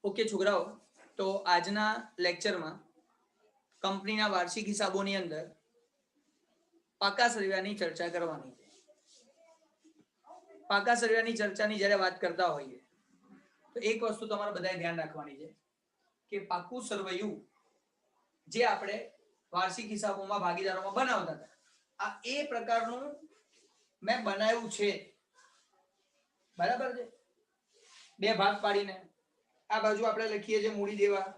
Okay છોકરાઓ, તો આજના લેક્ચરમાં કંપનીના વાર્ષિક હિસાબોની અંદર પાકા સરવાળાની ચર્ચા કરવાની છે. પાકા સરવાળાની ચર્ચાની જ્યારે વાત કરતા હોઈએ તો એક વસ્તુ તમારે બધાએ ધ્યાન રાખવાની છે કે પાકું સરવૈયું જે આપણે વાર્ષિક હિસાબોમાં ભાગીદારોમાં બનાવતા હતા, આ એ પ્રકારનું મેં બનાવ્યું છે. બરાબર છે? બે ભાગ પાડીને આ બાજુ આપણે લખીએ છીએ મૂડી દેવા,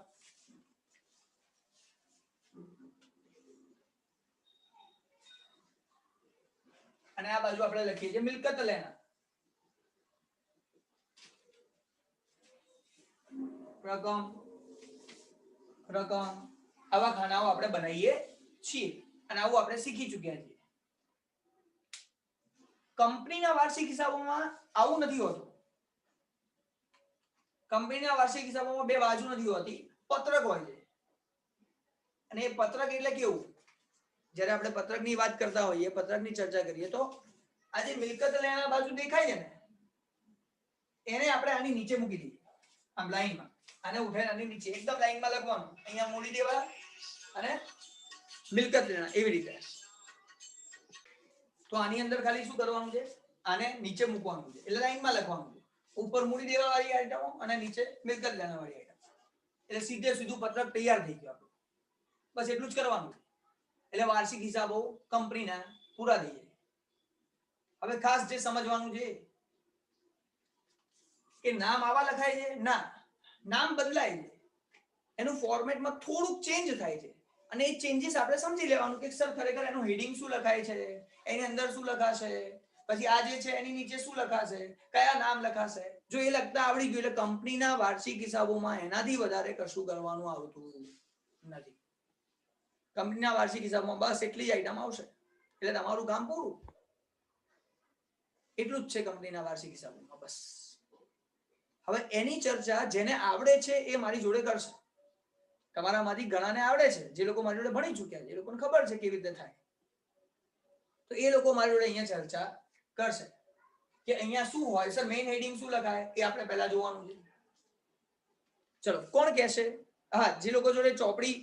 અને આ બાજુ આપણે લખીએ છીએ મિલકત લેણા. રકમ આવા ખાનાઓ આપણે બનાવીએ છીએ અને આવું આપણે શીખી ચૂક્યા છીએ. કંપનીના વાર્ષિક હિસાબોમાં આવું નથી હોતું. કંપનીના વાર્ષિક હિસાબોમાં બે બાજુ નથી હોતી, પત્રક હોય છે. અને એ પત્રક એટલે કેવું, જ્યારે આપણે પત્રકની વાત કરતા હોઈએ, પત્રકની ચર્ચા કરીએ તો આ જે મિલકત લેણા બાજુ દેખાય છે ને, એને આપણે આની નીચે મૂકી દઈએ, આમ લાઈનમાં. આને ઉઠાઈને આની નીચે એકદમ લાઈનમાં લખવાનું, અહીંયા મૂડી દેવા અને મિલકત લેણા એવી રીતે. તો આની અંદર ખાલી શું કરવાનું છે, આને નીચે મૂકવાનું છે, એટલે લાઈનમાં લખવાનું છે. ઉપર મૂડી દેવા વાળી આઈટમો અને નીચે મિલકત લેણા વાળી આઈટમ, એટલે સીધે સીધું પત્રક તૈયાર થઈ ગયું આપણું. બસ એટલું જ કરવાનું છે. એટલે વાર્ષિક હિસાબો કંપનીના પૂરા થઈ જાય. હવે ખાસ જે સમજવાનું છે કે નામ આવા લખાય છે ના, નામ બદલાય છે, એનું ફોર્મેટમાં થોડુંક ચેન્જ થાય છે. અને એ ચેન્જીસ આપણે સમજી લેવાનું કે સર ખરેખર એનું હેડિંગ શું લખાય છે, એની અંદર શું લખાશે, પછી આ જે છે એની નીચે શું લખાશે, કયા નામ લખાશે. જો એ લખતા આવડી ગયું એટલે કંપનીના વાર્ષિક હિસાબોમાં એનાથી વધારે કશું કરવાનું આવતું નથી. કંપનીના વાર્ષિક હિસાબમાં બસ એટલી જ આઈટમ આવશે એટલે તમારું કામ પૂરું. એટલું જ છે કંપનીના વાર્ષિક હિસાબોમાં, બસ. હવે એની ચર્ચા જેને આવડે છે એ મારી જોડે કરશે. તમારામાંથી ઘણાને આવડે છે, જે લોકો મારી જોડે ભણી ચૂક્યા છે, એ લોકોને ખબર છે કેવી રીતે થાય, તો એ લોકો મારી જોડે અહીંયા ચર્ચા કરશે કે અહીંયા શું હોય સર, મેઇન હેડિંગ શું લખાય એ આપણે પહેલા જોવાનું છે. ચલો, કોણ કહેશે? હા, જે લોકો જોડે ચોપડી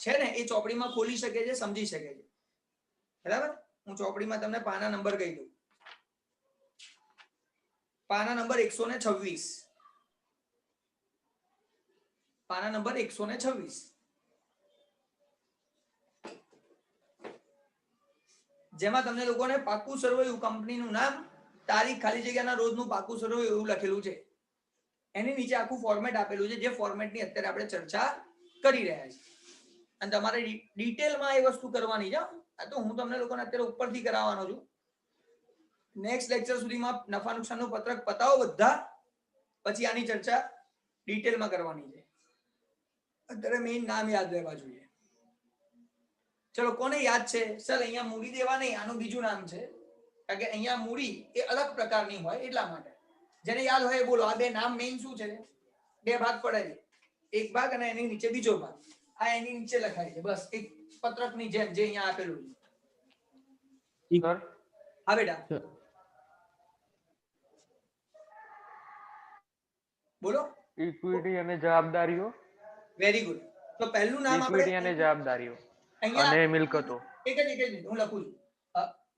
છે ને એ ચોપડીમાં ખોલી શકે છે, સમજી શકે છે. બરાબર? હું ચોપડીમાં તમને પાના નંબર કહી દઉં. પાના નંબર 126, પાના નંબર 126. જેમાં તમને લોકોને પાકું સરવૈયું, કંપનીનું નામ, તારીખ, ખાલી જગ્યાના રોજનું પાકું સરવૈયું એવું લખેલું છે. એની નીચે આખું ફોર્મેટ આપેલું છે, જે ફોર્મેટની અત્યારે આપણે ચર્ચા કરી રહ્યા છીએ. અને તમારે ડિટેલમાં એ વસ્તુ કરવાની છે. આ તો હું તમને લોકોને અત્યારે ઉપરથી કરાવવાનો છું. નેક્સ્ટ લેક્ચર સુધીમાં નફા નુકસાનનું પત્રક પતાવો બધા, પછી આની ચર્ચા ડિટેલમાં કરવાની છે. અત્યારે મેઇન નામ યાદ રહેવા જોઈએ. ચલો, કોને યાદ છે? સર અહીંયા મૂડી દેવા નહીં, આનું બીજું નામ છે. કારણ કે અહીંયા મૂડી એ અલગ પ્રકારની હોય એટલા માટે. જેને યાદ હોય બોલો. આ બે નામ મેઇન શું છે? બે ભાગ પડે છે, એક ભાગ અને એની નીચે બીજો ભાગ. આ એની નીચે લખાય છે, બસ એક પત્રકની જેમ, જે અહીંયા આપેલું છે. હા બેટા બોલો. ઇક્વિટી અને જવાબદારીઓ. Very good. તો પહેલું નામ આપણે ઇક્વિટી અને જવાબદારીઓ અને મિલકતો. એક જ હું લખું છું.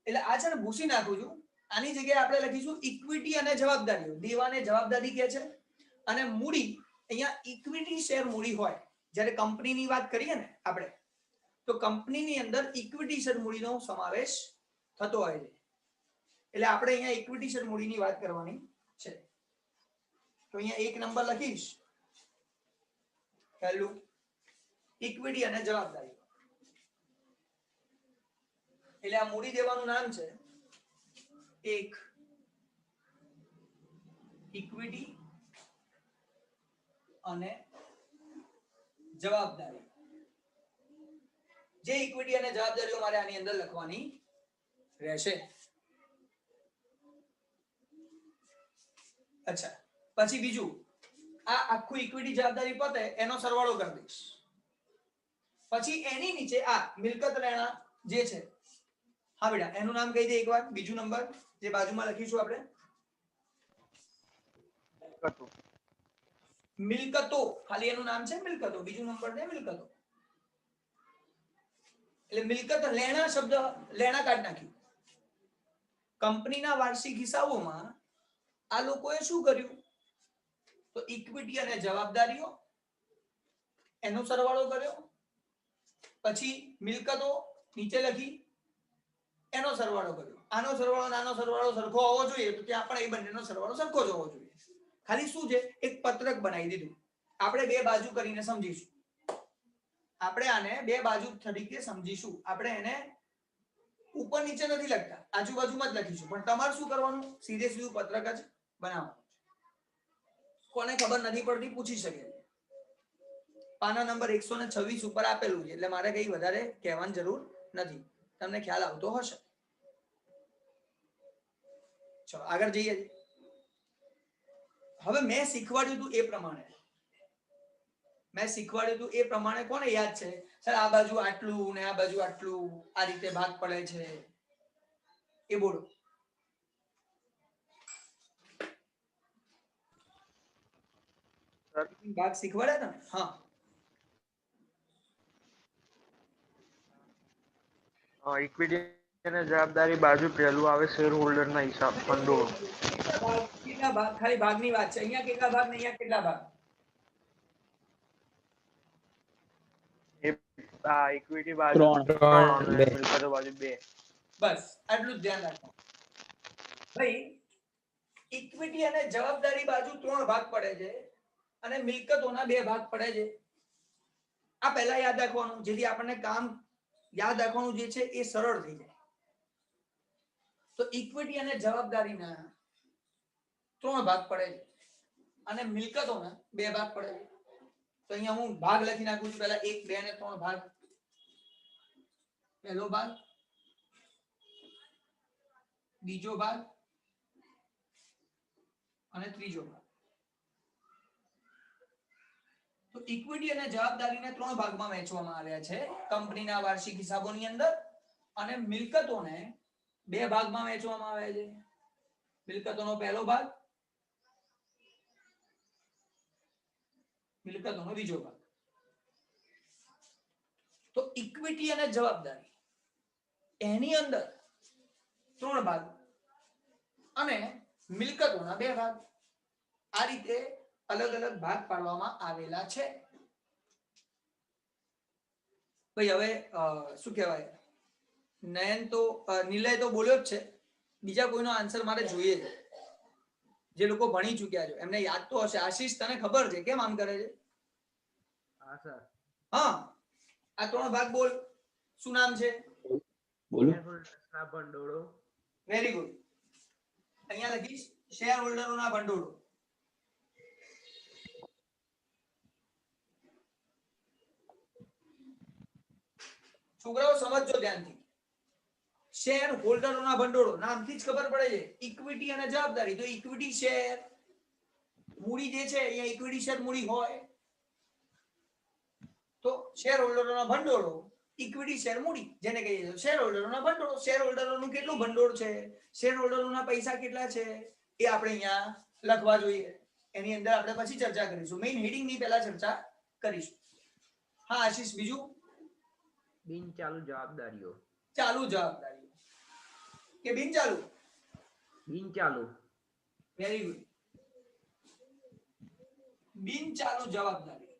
એટલે આ છે ને ભૂસી નાખું છું. આની જગ્યાએ આપણે લખીશું ઇક્વિટી અને જવાબદારીઓ. દેવાને જવાબદારી કહે છે. અને મૂડી, અહીંયા ઇક્વિટી શેર મૂડી હોય. જ્યારે કંપનીની વાત કરીએ ને આપણે, તો કંપનીની અંદર ઇક્વિટી શેર મૂડીનો સમાવેશ થતો હોય છે. એટલે આપણે અહીંયા ઇક્વિટી શેર મૂડીની વાત કરવાની છે. તો અહીંયા એક નંબર લખીશ, પહેલું ઇક્વિટી અને જવાબદારી. એટલે આ મૂડી દેવાનું નામ છે એક ઇક્વિટી અને જવાબદારી. જે ઇક્વિટી અને જવાબદારીઓ મારે આની અંદર લખવાની રહેશે. અચ્છા, પછી બીજું, આ આખું ઇક્વિટી જવાબદારી પતે એનો સરવાળો કરી દઈશ. પછી એની નીચે આ મિલકત લેણા જે છે, હા બેટા એનું નામ કહી દે એકવાર. બીજું નંબર જે બાજુમાં લખીશું આપણે, મિલકતો, ખાલી એનું નામ છે મિલકતો, બીજું નંબર છે મિલકતો. એટલે મિલકત લેણા શબ્દ લેણા કાઢી નાખ્યું. કંપનીના વાર્ષિક હિસાબોમાં આ લોકોએ શું કર્યું? તો ઇક્વિટી અને જવાબદારીઓ એનો સરવાળો કર્યો, પછી મિલકતો નીચે લખી એનો સરવાળો કર્યો. આનો સરવાળો નાનો સરવાળો સરખો હોવો જોઈએ, તો ત્યાં પણ એ બંનેનો સરવાળો સરખો જ હોવો જોઈએ. ખાલી શું છે, એક પત્રક બનાવી દીધું. આપણે બે બાજુ કરીને સમજીશું. આપણે આને બે બાજુ તરીકે સમજીશું. આપણે એને ઉપર નીચે નથી લખતા, આજુબાજુમાં જ લખીશું. પણ તમારે શું કરવાનું? સીધે સીધું પત્રક જ બનાવવાનું. કોને ખબર નથી પડતી પૂછી શકે. પાના નંબર 126 ઉપર આપેલું છે, એટલે મારે કઈ વધારે કહેવાની જરૂર નથી. તમને ખ્યાલ આવતો હશે. ચલો આગળ જઈએ. હવે મેં શીખવાડ્યું હતું એ પ્રમાણે કોને યાદ છે? સર આ બાજુ આટલું ને આ બાજુ આટલું, આ રીતે ભાગ પડે છે, એ બોલો. ભાગ શીખવાડ્યા તમે? હા, ઇક્વિટી અને જવાબદારી બાજુ પહેલું આવે શેર હોલ્ડર ના હિસાબ ભંડોળ. કેટલા ભાગ? ખાલી ભાગની વાત છે. અહીંયા કેટલા ભાગ ને અહીંયા કેટલા ભાગ? ઇક્વિટી બાજુ 3 અને મિલકતો બાજુ 2. બસ આટલું જ ધ્યાન રાખો ભાઈ. ઇક્વિટી અને જવાબદારી બાજુ 3 ભાગ પડે છે અને મિલકતોના 2 ભાગ પડે છે. આ પહેલા યાદ રાખવાનું, જેથી આપણને કામ યાદ રાખવાનું જે છે એ સરળ થઈ જાય. તો ઇક્વિટી અને જવાબદારીના 3 ભાગ પડે છે અને મિલકતોના 2 ભાગ પડે છે. તો અહીંયા હું ભાગ લખી નાખું છું. પહેલા 1, 2 અને 3 ભાગ. પહેલો ભાગ, બીજો ભાગ અને ત્રીજો ભાગ. તો ઇક્વિટી અને જવાબદારીને 3 ભાગમાં વહેંચવામાં આવ્યા છે કંપનીના વાર્ષિક હિસાબોની અંદર, અને મિલકતોને 2 ભાગમાં વહેંચવામાં આવ્યા છે. મિલકતોનો પહેલો ભાગ, મિલકતોનો બીજો ભાગ. તો ઇક્વિટી અને જવાબદારી એની અંદર 3 ભાગ અને મિલકતોના 2 ભાગ. આ રીતે અલગ અલગ ભાગ પાડવામાં આવેલા છે. ભાઈ હવે શું કહેવાય, નયન તો નિલય તો બોલ્યો જ છે. બીજા કોઈનો આન્સર મારે જોઈએ છે. જે લોકો ભણી ચૂક્યા છે એમને યાદ તો હશે. આશીષ તને ખબર છે કેમ આમ કરે છે? હા સર. હા, આ 3 ભાગ બોલ. શું નામ છે? બોલો. ભંડોળો. Very good. અહીંયા લખીશ શેર હોલ્ડરોના ભંડોળો. છોકરાઓ સમજજો ધ્યાનથી. શેર હોલ્ડરોના ભંડોળો નામથી જ ખબર પડે છે. ઇક્વિટી અને જવાબદારી. તો ઇક્વિટી શેર મૂડી જે છે અહીંયા ઇક્વિટી શેર મૂડી હોય, તો શેર હોલ્ડરોના ભંડોળો ઇક્વિટી શેર મૂડી, જેને કહીએ છીએ શેર હોલ્ડરોના ભંડોળ. શેર હોલ્ડરોનું કેટલું ભંડોળ છે, શેર હોલ્ડરોના પૈસા કેટલા છે, એ આપણે અહીંયા લખવા જોઈએ. એની અંદર આપણે પછી ચર્ચા કરીશું. મેઇન હેડિંગ ની પહેલા ચર્ચા કરીશું. હા આશીષ, બીજું? બિનચાલુ જવાબદારીઓ. ચાલુ જવાબદારીઓ કે બિનચાલુ? બિનચાલુ. Very good. બિનચાલુ જવાબદારી,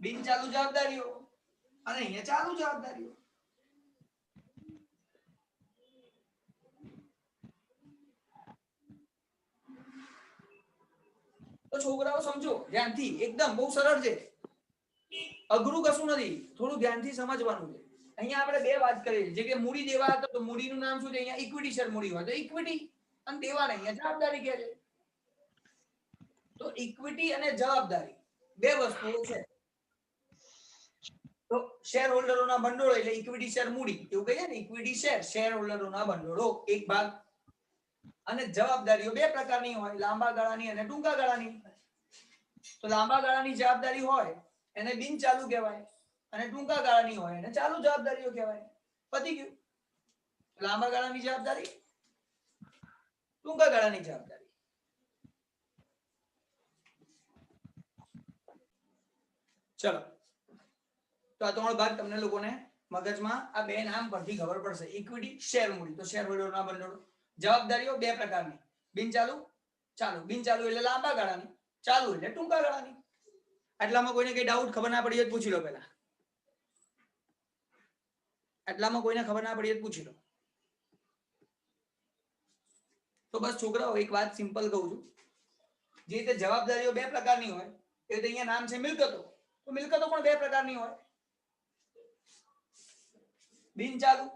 બિનચાલુ જવાબદારીઓ અને અહીંયા ચાલુ જવાબદારીઓ. તો છોકરાઓ સમજો ધ્યાનથી, એકદમ બહુ સરળ છે, અઘરું કશું નથી. થોડું ધ્યાનથી સમજવાનું છે. અહીંયા આપણે 2 વાત કરી છે. જે કે મૂડી દેવા હતો તો મૂડીનું નામ શું છે? અહીંયા ઇક્વિટી શેર મૂડી હોય તો ઇક્વિટી, અને દેવાને અહીંયા જવાબદારી કહે છે. તો ઇક્વિટી અને જવાબદારી 2 વસ્તુઓ છે. તો શેર હોલ્ડરોના ભંડોળો એટલે ઇક્વિટી શેર મૂડી, એવું કહીએ ને, ઇક્વિટી શેર, શેર હોલ્ડરોના ભંડોળો એક ભાગ. અને જવાબદારીઓ 2 પ્રકારની હોય, લાંબા ગાળાની અને ટૂંકા ગાળાની. તો લાંબા ગાળાની જવાબદારી હોય એને બિનચાલુ કહેવાય, અને ટૂંકા ગાળાની હોય એને ચાલુ જવાબદારીઓ કહેવાય. પતી ગયું. લાંબા ગાળાની જવાબદારી, ટૂંકા ગાળાની જવાબદારી. ચલો તો આ ત્રણ ભાગ તમને લોકોને મગજમાં આ બે નામ પરથી ખબર પડશે. ઇક્વિટી, શેર મૂડી. તો શેર હોલ્ડરના ભંડોળ. જવાબદારીઓ બે પ્રકારની, બિનચાલુ, ચાલુ. બિનચાલુ એટલે લાંબા ગાળાની, ચાલુ એટલે ટૂંકા ગાળાની. આટલામાં કોઈને કઈ ડાઉટ ખબર ના પડી હોય તો પૂછી લો પહેલા. આટલામાં કોઈને ખબર ના પડી હોય તો પૂછી લો. તો બસ છોકરાઓ એક વાત સિમ્પલ કહું છું, જે રીતે જવાબદારીઓ બે પ્રકારની હોય એ રીતે અહીંયા નામ છે મિલકતો. તો મિલકતો પણ બે પ્રકારની હોય, બિનચાલુ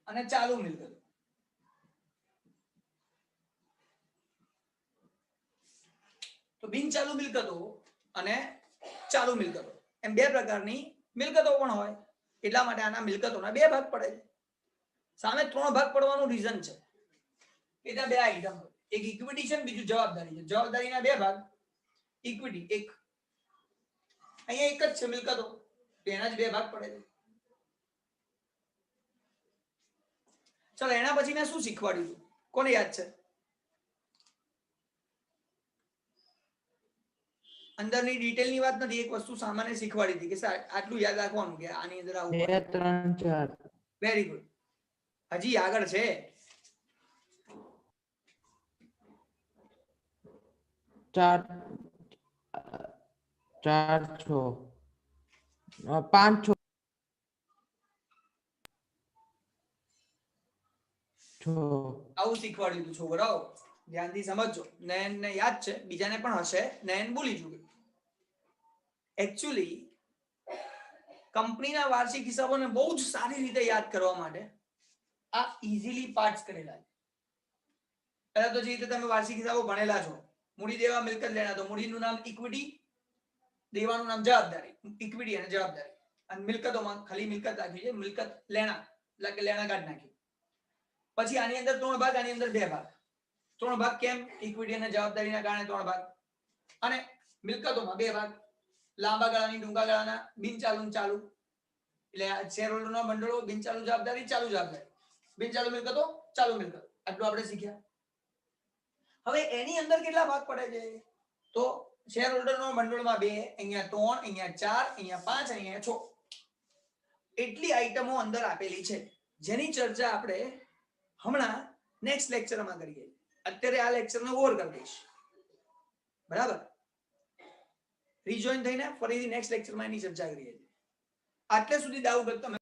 અને ચાલુ મિલકતો. તો બિનચાલુ મિલકતો અને ચાલુ મિલકતો એમ બે પ્રકારની મિલકતો પણ હોય. એટલા માટે આના મિલકતોના બે ભાગ પડે છે. સામે ત્રણ ભાગ પડવાનું રીઝન છે કે ત્યાં બે આઈટમ હોય, એક ઇક્વિટી છે ને બીજું જવાબદારી છે. જવાબદારીના બે ભાગ, ઇક્વિટી એક, અહીંયા એક જ છે મિલકતો, તો એના જ બે ભાગ પડે છે. ચલો એના પછી મેં શું શીખવાડ્યું હતું, કોને યાદ છે? અંદરની ડિટેલની વાત નથી, એક વસ્તુ સામાન્ય શીખવાડી હતી કે આટલું યાદ રાખવાનું કે આની અંદર આવું. 2 3 4 વેરી ગુડ. હજી આગળ છે. 4 4 6 5 6 આવું શીખવાડ્યું હતું છોકરાઓ, ધ્યાનથી સમજજો. નયનને યાદ છે, બીજાને પણ હશે, નયન ભૂલી ચૂક્યું. એકચ્યુઅલી કંપનીના વાર્ષિક હિસાબોને બહુ જ સારી રીતે યાદ કરવા માટે આ ઇઝીલી પાર્ટ્સ કરેલા છે. પહેલા તો જે રીતે તમે વાર્ષિક હિસાબો ભણેલા છો, મૂડી દેવા મિલકત લેણા, તો મૂડીનું નામ ઇક્વિટી, દેવાનું નામ જવાબદારી. ઇક્વિટી અને જવાબદારી. અને મિલકતોમાં ખાલી મિલકત રાખી છે, મિલકત લેણા એટલે કે લેણા કાઢ નાખી. પછી આની અંદર ત્રણ ભાગ, આની અંદર બે ભાગ. ત્રણ ભાગ કેમ? ઇક્વિટી અને જવાબદારીના કારણે ત્રણ ભાગ. અને મિલકતોમાં બે ભાગ, લાંબા ગાળાની, ટૂંકા ગાળાના, બિનચાલુ અને ચાલુ. એટલે શેર હોલ્ડરના ભંડોળો, બિનચાલુ જવાબદારી, ચાલુ જવાબદારી. બિનચાલુ મિલકતો, ચાલુ મિલકતો. આટલું આપણે શીખ્યા. હવે એની અંદર કેટલા ભાગ પડે છે? તો શેર હોલ્ડરનો ભંડોળમાં બે, અહીંયા 3, અહીંયા 4, અહીંયા 5 અને અહીંયા 6. એટલી આઈટમો અંદર આપેલી છે જેની ચર્ચા આપણે હમણાં નેક્સ્ટ લેક્ચરમાં કરીએ. અત્યારે આ લેક્ચરને ઓવર કરી દઈશ, બરાબર? રીજોઈન થઈને ફરીથી નેક્સ્ટ લેક્ચરમાં એની ચર્ચા કરીએ. આટલે સુધી ડાઉટ તમે